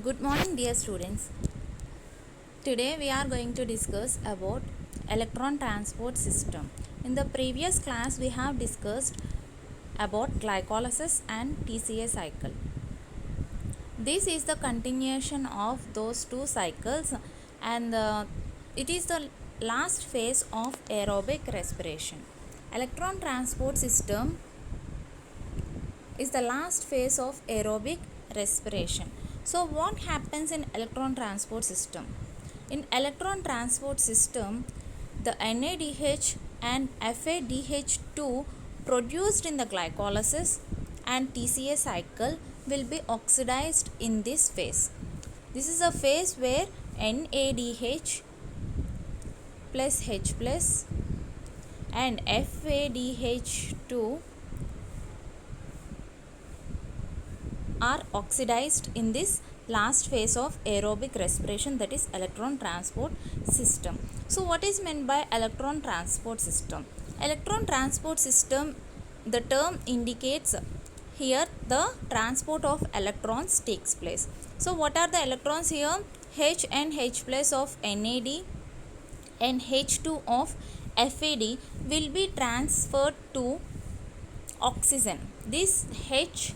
Good morning, dear students. Today we are going to discuss about electron transport system. In the previous class we have discussed about glycolysis and TCA cycle. This is the continuation of those two cycles, and it is the last phase of aerobic respiration. Electron transport system is the last phase of aerobic respiration. So what happens in electron transport system? In electron transport system, the NADH and FADH2 produced in the glycolysis and TCA cycle will be oxidized in this phase. This is a phase where NADH plus H plus and FADH2 are oxidized in this last phase of aerobic respiration, that is electron transport system. So what is meant by electron transport system? Electron transport system, the term indicates here the transport of electrons takes place. So what are the electrons here? H and H plus of NAD and H2 of FAD will be transferred to oxygen. This H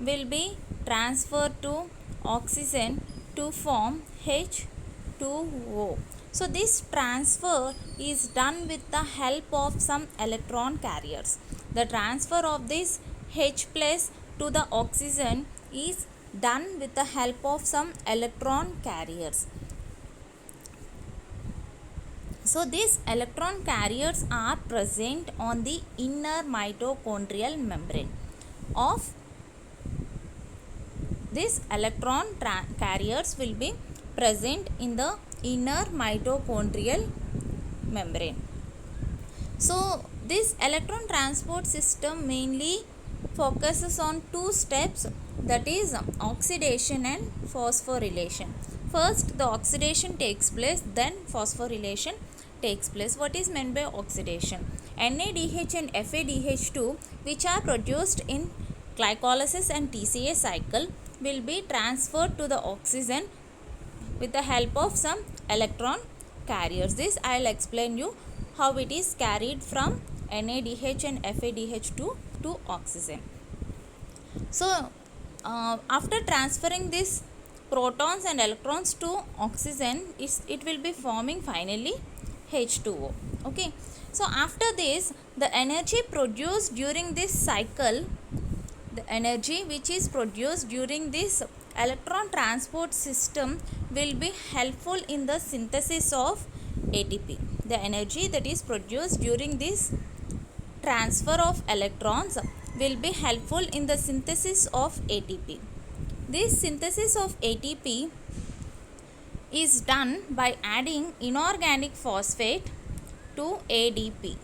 will be transferred to oxygen to form H2O. So this transfer is done with the help of some electron carriers. The transfer of this H plus to the oxygen is done with the help of some electron carriers. So these electron carriers are present on the inner mitochondrial membrane of these electron carriers will be present in the inner mitochondrial membrane. So this electron transport system mainly focuses on two steps, that is oxidation and phosphorylation. First the oxidation takes place, then phosphorylation takes place. What is meant by oxidation? NADH and FADH2 which are produced in glycolysis and TCA cycle will be transferred to the oxygen with the help of some electron carriers. This I will explain you how it is carried from NADH and FADH2 to oxygen. So after transferring this protons and electrons to oxygen, it will be forming finally H2O. Okay. So after this, the energy produced during this cycle, the energy which is produced during this electron transport system will be helpful in the synthesis of ATP. The energy that is produced during this transfer of electrons will be helpful in the synthesis of ATP. This synthesis of ATP is done by adding inorganic phosphate to ADP.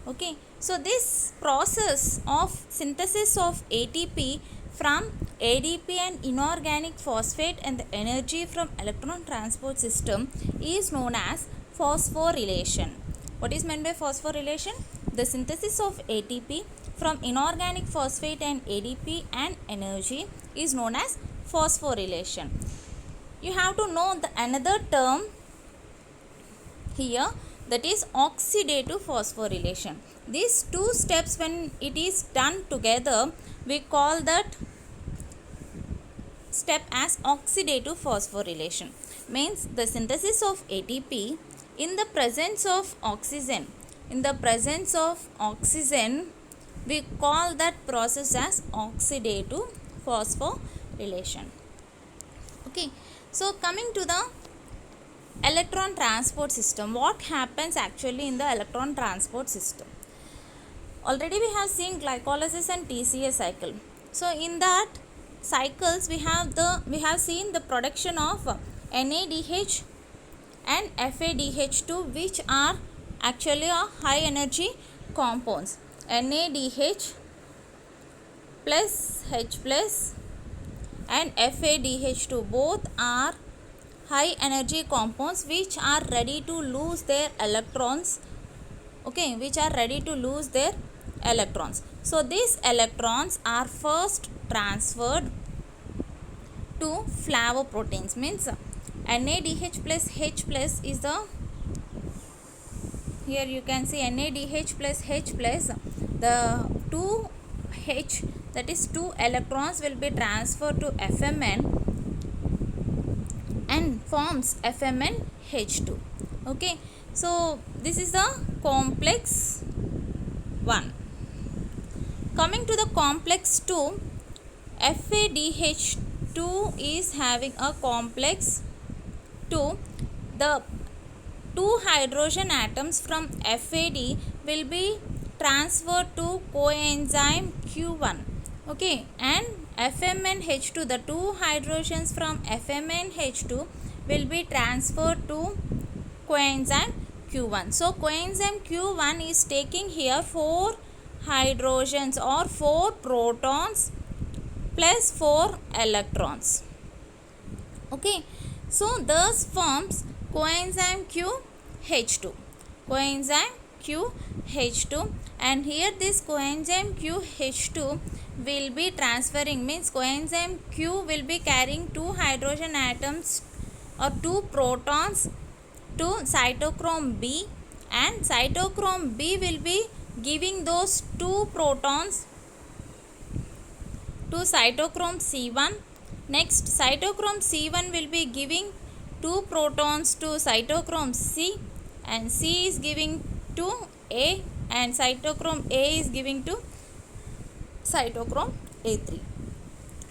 Okay, so this process of synthesis of ATP from ADP and inorganic phosphate and the energy from electron transport system is known as phosphorylation. What is meant by phosphorylation? The synthesis of ATP from inorganic phosphate and ADP and energy is known as phosphorylation. You have to know the another term here, that is oxidative phosphorylation. These two steps, when it is done together, we call that step as oxidative phosphorylation. Means the synthesis of ATP in the presence of oxygen. In the presence of oxygen, we call that process as oxidative phosphorylation. Okay, so coming to the electron transport system, what happens actually in the electron transport system? Already we have seen glycolysis and TCA cycle. So in that cycles we have seen the production of NADH and FADH2, which are actually a high energy compounds. NADH plus H plus and FADH2 both are high energy compounds which are ready to lose their electrons. Okay, which are ready to lose their electrons. So these electrons are first transferred to flavoproteins. Means NADH plus H plus is the, here you can see NADH plus H plus, the 2H, that is 2 electrons will be transferred to FMN and forms FMNH2. Okay, so this is the complex 1. Coming to the complex 2, FADH2 is having a complex 2. The 2 hydrogen atoms from FAD will be transferred to coenzyme Q1. Okay, and FMNH2, the 2 hydrogens from FMNH2 will be transferred to coenzyme Q1. So coenzyme Q1 is taking here 4 hydrogens or 4 protons plus 4 electrons. Okay, so thus forms coenzyme QH2. Coenzyme QH2, and here this coenzyme QH2 will be transferring, means coenzyme Q will be carrying 2 hydrogen atoms or 2 protons to cytochrome B, and cytochrome B will be giving those 2 protons to cytochrome C1. Next, cytochrome C1 will be giving 2 protons to cytochrome C, and C is giving to A, and cytochrome A is giving to cytochrome A3.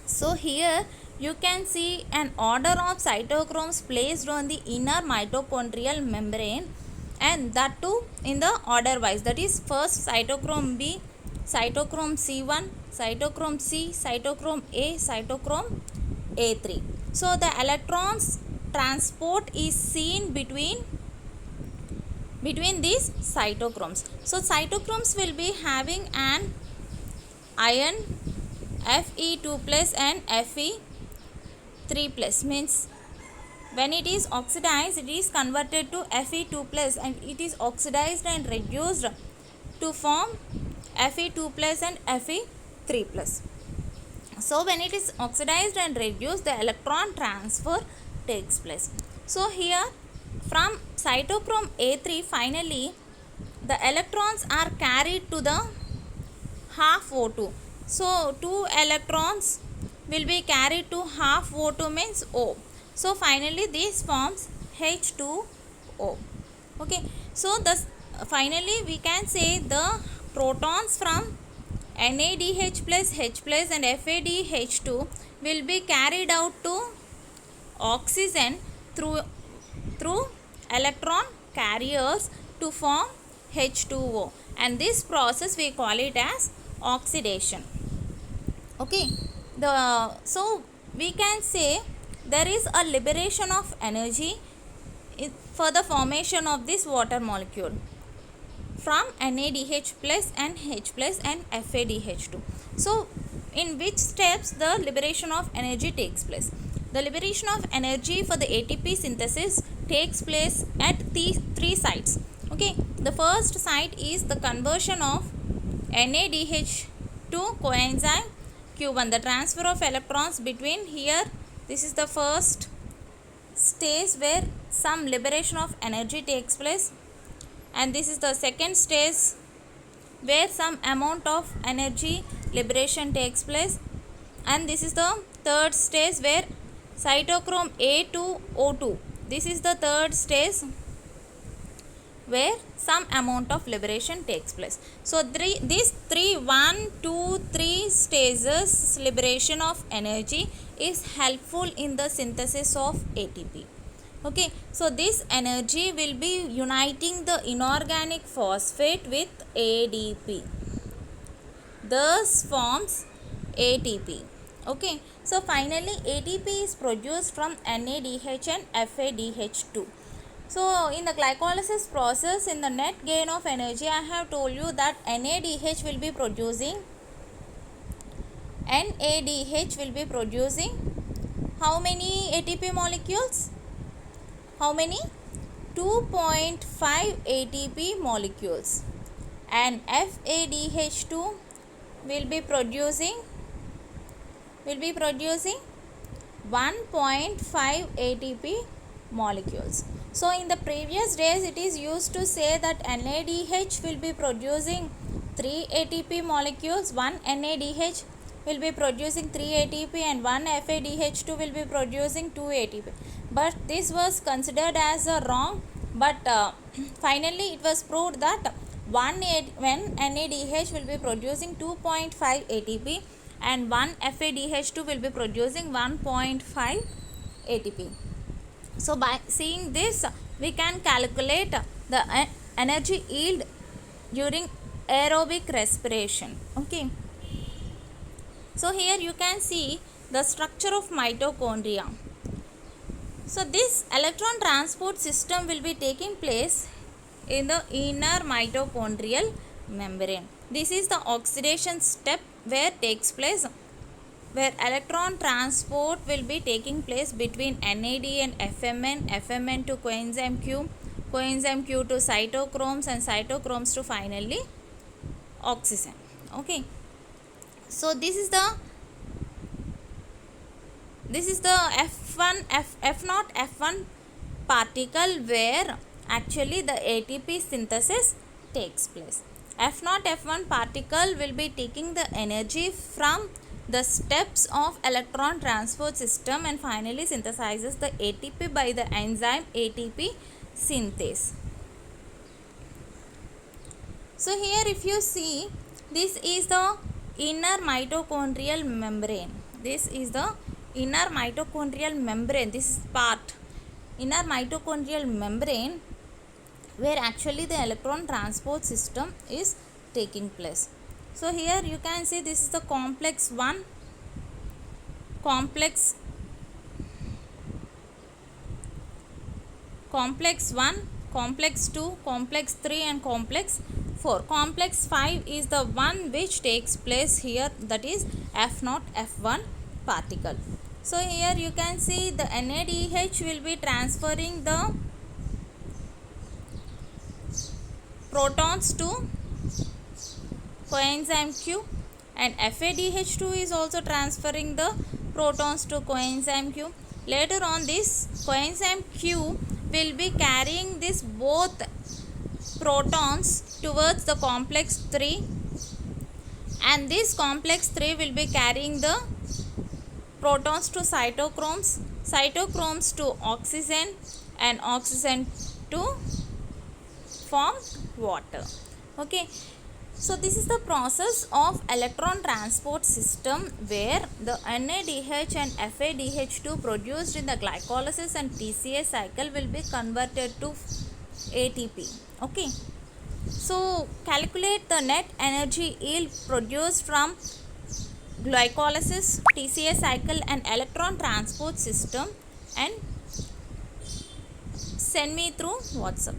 So here you can see an order of cytochromes placed on the inner mitochondrial membrane, and that too in the order wise, that is first cytochrome B, cytochrome C1, cytochrome C, cytochrome A, cytochrome A3. So the electrons transport is seen between these cytochromes. So cytochromes will be having an ion Fe2 plus and Fe3 plus, means when it is oxidized it is converted to Fe2 plus, and it is oxidized and reduced to form Fe2 plus and Fe3 plus. So when it is oxidized and reduced, the electron transfer takes place. So here from cytochrome A3, finally the electrons are carried to the half O2. So 2 electrons will be carried to half O2, means O. So finally this forms H2O. Okay, so thus finally we can say the protons from NADH plus H plus and FADH2 will be carried out to oxygen through electron carriers to form H2O, and this process we call it as oxidation. Okay, so we can say there is a liberation of energy for the formation of this water molecule from NADH plus and H plus and FADH2. So in which steps the liberation of energy takes place? The liberation of energy for the ATP synthesis takes place at these 3 sites. Okay, the first site is the conversion of NADH to coenzyme Q1, the transfer of electrons between here. This is the first stage where some liberation of energy takes place, and this is the second stage where some amount of energy liberation takes place, and this is the third stage where cytochrome A to O2, this is the third stage where some amount of liberation takes place. So these 1, 2, 3 stages liberation of energy is helpful in the synthesis of ATP. Okay, so this energy will be uniting the inorganic phosphate with ADP, thus forms ATP. Okay, so finally ATP is produced from NADH and FADH2. So in the glycolysis process, in the net gain of energy, I have told you that NADH will be producing how many ATP molecules? How many? 2.5 ATP molecules, and FADH2 will be producing 1.5 ATP molecules. So in the previous days it is used to say that NADH will be producing 3 ATP molecules, one NADH will be producing 3 ATP and one FADH2 will be producing 2 ATP. But this was considered as a wrong, but finally it was proved that one NADH will be producing 2.5 ATP and one FADH2 will be producing 1.5 ATP. So by seeing this, we can calculate the energy yield during aerobic respiration. Okay. So here you can see the structure of mitochondria. So this electron transport system will be taking place in the inner mitochondrial membrane. This is the oxidation step where electron transport will be taking place between NAD and FMN, FMN to coenzyme Q, coenzyme Q to cytochromes, and cytochromes to finally oxygen. Okay. So this is the F0 particle where actually the ATP synthesis takes place. F0 particle will be taking the energy from the steps of electron transport system and finally synthesizes the ATP by the enzyme ATP synthase. So here if you see, this is the inner mitochondrial membrane. This is the inner mitochondrial membrane. This is part inner mitochondrial membrane where actually the electron transport system is taking place. So here you can see this is the complex 1, complex 1, complex 2, complex 3 and complex 4. Complex 5 is the one which takes place here, that is F0 particle. So here you can see the NADH will be transferring the protons to coenzyme Q and FADH2 is also transferring the protons to coenzyme Q. Later on this coenzyme Q will be carrying this both protons towards the complex 3 and this complex 3 will be carrying the protons to cytochromes, cytochromes to oxygen and oxygen to form water. Okay. So this is the process of electron transport system where the NADH and FADH2 produced in the glycolysis and TCA cycle will be converted to ATP. Okay. So calculate the net energy yield produced from glycolysis, TCA cycle and electron transport system and send me through WhatsApp.